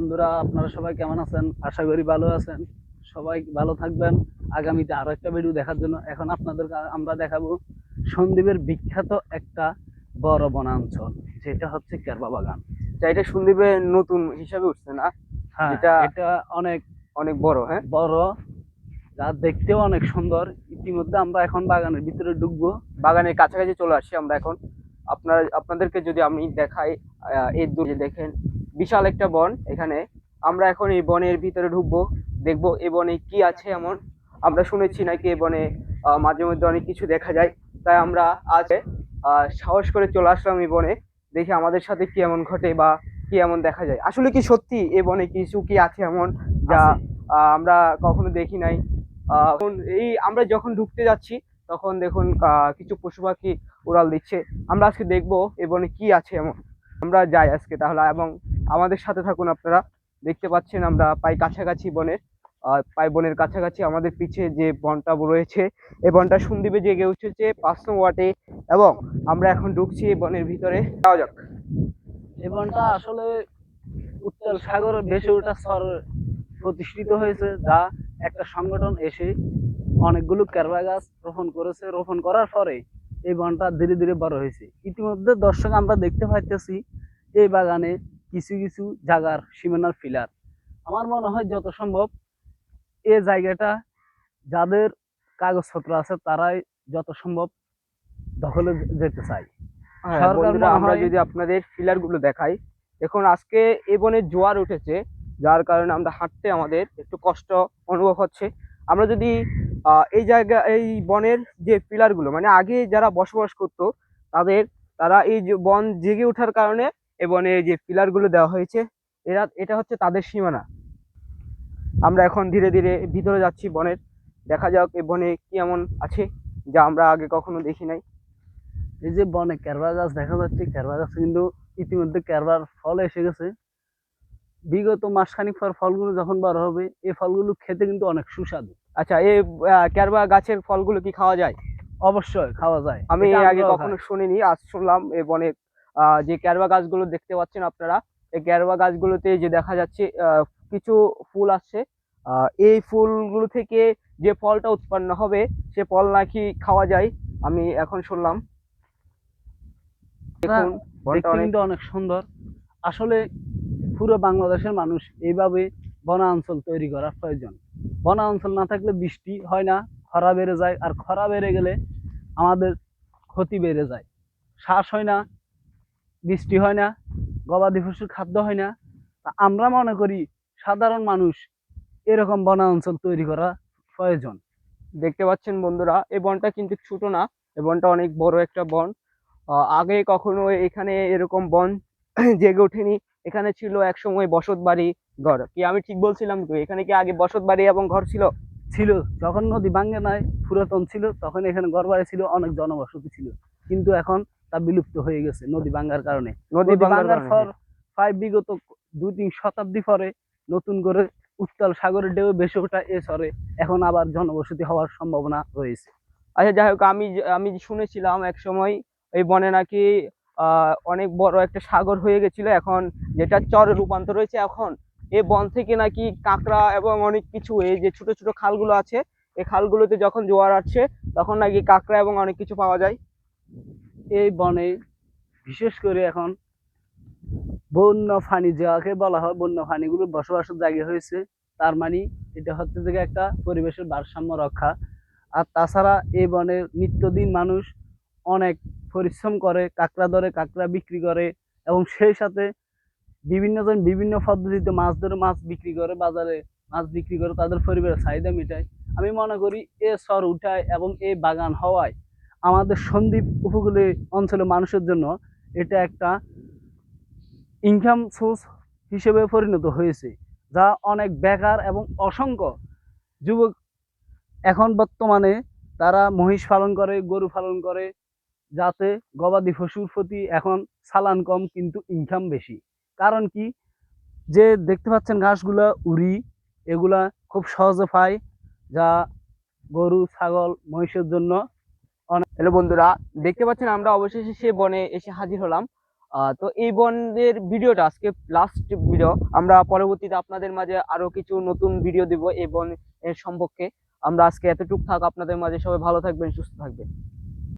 বন্ধুরা, আপনারা সবাই কেমন আছেন? আশা করি ভালো আছেন। সবাই ভালো থাকবেন। আগামীতে আরো একটা ভিডিও দেখার জন্য এখন আপনাদের আমরা দেখাবো সন্দ্বীপের বিখ্যাত একটা বড় বনাঞ্চল, যেটা হচ্ছে কেরবা বাগান। যা এটা সন্দ্বীপের নতুন হিসাবে উঠছে না? হ্যাঁ, যেটা এটা অনেক অনেক বড়। হ্যাঁ, বড়, যা দেখতেও অনেক সুন্দর। ইতিমধ্যে আমরা এখন বাগানের ভিতরে ঢুকবো। বাগানের কাছাকাছি চলে আসছি আমরা এখন। আপনাদেরকে যদি আমি দেখাই, এই দূরে দেখেন বিশাল একটা বন। এখানে আমরা এখন এই বনের ভিতরে ঢুকবো, দেখবো এই বনে কি আছে এমন। আমরা শুনেছি নাকি এই বনে মাঝে মধ্যে অনেক কিছু দেখা যায়। তাই আমরা আজ সাহস করে চলে আসলাম এই বনে, দেখি আমাদের সাথে কি এমন ঘটে বা কি এমন দেখা যায়। আসলে কি সত্যি এই বনে কিছু কি আছে এমন যা আছে। আমরা কখনো দেখি নাই। এখন এই আমরা যখন ঢুকতে যাচ্ছি তখন দেখুন কিছু পশু পাখি উড়াল দিচ্ছে। আমরা আজকে দেখবো এ বনে কি আছে এমন। আমরা যাই আজকে তাহলে, এবং আমাদের সাথে থাকুন আপনারা। দেখতে পাচ্ছেন আমরা প্রায় কাছাকাছি বনের, প্রায় বনের কাছাকাছি আমাদের পিছে যে বনটা রয়েছে, এই বনটা সন্দ্বীপে জেগে উঠেছে 5 নং ওয়ার্ডে। এবং আমরা এখন ঢুকছি এই বনের ভিতরে, যাওয়া যাক। এই বনটা আসলে উত্তাল সাগরের ভেসে ওঠা স্তর প্রতিষ্ঠিত হয়েছে, যা একটা সংগঠন এসে অনেকগুলো কেরবা গাছ রোপণ করেছে। রোপণ করার পরে এই বনটা ধীরে ধীরে বড় হয়েছে। ইতিমধ্যে দর্শক আমরা দেখতে পাইতেছি এই বাগানে কিছু কিছু জায়গার সীমানার ফিলার। আমার মনে হয় যত সম্ভব এই জায়গাটা যাদের কাগজপত্র আছে তারাই যত সম্ভব দখলে যেতে চায়। হ্যাঁ সরকার বন্ধুরা, মনে আমরা হয় যদি আপনাদের ফিলার গুলো দেখাই, দেখুন আজকে এই বনে জোয়ার উঠেছে, যার কারণে আমরা হাঁটতে আমাদের একটু কষ্ট অনুভব হচ্ছে। আমরা যদি এই জায়গা এই বনের যে পিলার গুলো, মানে আগে যারা বসবাস করতো তারা এই যে বন জেগে ওঠার কারণে এই বনে যে পিলার গুলো দেওয়া হয়েছে, এটা হচ্ছে তাদের সীমানা। আমরা এখন ধীরে ধীরে ভিতরে যাচ্ছি বনের, দেখা যাক এই বনে কি এমন আছে যা আমরা আগে কখনো দেখি নাই। এই যে বনে কেরবা গাছ দেখা যাচ্ছে, কেরবা গাছ কিন্তু ইতিমধ্যে কেরবার ফল এসে গেছে। বিগত মাসখানিক পর ফলগুলো যখন বড় হবে, এই ফলগুলো খেতে কিন্তু অনেক সুস্বাদু। আচ্ছা, এই ক্যারবা গাছের ফলগুলো কি খাওয়া যায়? অবশ্যই খাওয়া যায়, আমি এটা আগে আমরাও কখনো খাই। শুনিনি, আজ শুনলাম। এই বনে যে ক্যারবা গাছগুলো দেখতে পাচ্ছেন আপনারা, এই ক্যারবা গাছগুলোতে যে দেখা যাচ্ছে কিছু ফুল আসছে। এই ফুলগুলো থেকে যে ফলটা উৎপন্ন হবে সে ফল নাকি খাওয়া যায়, আমি এখন শুনলাম। না, দেখুন বনটা দেখতে অনেক। কিন্তু অনেক সুন্দর। আসলে পুরো বাংলাদেশের মানুষ এইভাবে বনাঞ্চল তৈরি করা প্রয়োজন। বনাঞ্চল না থাকলে বৃষ্টি হয় না, খরা বেড়ে যায়, আর খরা বেড়ে গেলে আমাদের ক্ষতি বেড়ে যায়। শ্বাস হয় না, বৃষ্টি হয় না, গবাদি পশুর খাদ্য হয় না। আমরা মনে করি সাধারণ মানুষ এরকম বনাঞ্চল তৈরি করা প্রয়োজন। দেখতে পাচ্ছেন বন্ধুরা, এই বনটা কিন্তু ছোট না, এই বনটা অনেক বড় একটা বন। আগে কখনো এখানে এরকম বন জেগে ওঠেনি। এখানে ছিল এক সময় বসত বাড়ি, ঘর। কি আমি ঠিক বলছিলাম তো? এখানে কি আগে বসত বাড়ি এবং ঘর ছিল? ছিল, যখন নদী ভাঙ্গে নাই পুরাতন ছিল, তখন এখানে ঘরবাড়ি ছিল, অনেক জনবসতি ছিল। কিন্তু এখন তা বিলুপ্ত হয়ে গেছে নদী ভাঙ্গার কারণে। নদী নদী ভাঙ্গার ভাঙ্গার কারণে, পর হ্যাঁ। প্রায় বিগত 2-3 শতাব্দী পরে নতুন করে উত্তাল সাগরের ঢেউ ভেসে ওঠা এ চরে এখন আবার জনবসতি হওয়ার সম্ভাবনা রয়েছে। আচ্ছা, যাই হোক, আমি শুনেছিলাম এক সময় এই বনে নাকি অনেক বড় একটা সাগর হয়ে গেছিল, এখন যেটা চরে রূপান্তর হয়েছে। এখন এই বন থেকে নাকি কাঁকড়া এবং অনেক কিছু, এই যে ছোট ছোট খালগুলো আছে, এই খালগুলোতে যখন জোয়ার আসছে তখন নাকি কাঁকড়া এবং অনেক কিছু পাওয়া যায়। এই বনে বিশেষ করে এখন বন্য প্রাণী, যাকে বলা হয় বন্য প্রাণীগুলোর বসবাসের জায়গা হয়েছে। তার মানে এটা হচ্ছে যে একটা পরিবেশের ভারসাম্য রক্ষা। আর তাছাড়া এই বনের নিত্যদিন মানুষ অনেক পরিশ্রম করে, কাঁকড়া ধরে, কাঁকড়া বিক্রি করে, এবং সেই সাথে বিভিন্ন জন বিভিন্ন পদ্ধতিতে মাছ ধরে মাছ বিক্রি করে, বাজারে মাছ বিক্রি করে তাদের পরিবারের চাহিদা মেটায়। আমি মনে করি এ চর উঠায় এবং এই বাগান হওয়ায় আমাদের সন্দ্বীপ উপকূলীয় অঞ্চলের মানুষের জন্য এটা একটা ইনকাম সোর্স হিসেবে পরিণত হয়েছে, যা অনেক বেকার এবং অসংখ্য যুবক এখন বর্তমানে তারা মহিষ পালন করে, গরু পালন করে, যাতে গবাদি পশুর প্রতি এখন চালান কম কিন্তু ইনকাম বেশি। কারণ কি, যে দেখতে পাচ্ছেন ঘাসগুলা উড়ি, এগুলা খুব সহজে পায়, যা গরু ছাগল মহিষের জন্য অনেক। হ্যালো বন্ধুরা, দেখতে পাচ্ছেন আমরা অবশেষে সে বনে এসে হাজির হলাম। তো এই বনের ভিডিওটা আজকে লাস্ট ভিডিও। আমরা পরবর্তীতে আপনাদের মাঝে আরো কিছু নতুন ভিডিও দিব এই বন এর সম্পর্কে। আমরা আজকে এতটুকু থাক আপনাদের মাঝে। সবাই ভালো থাকবেন, সুস্থ থাকবেন।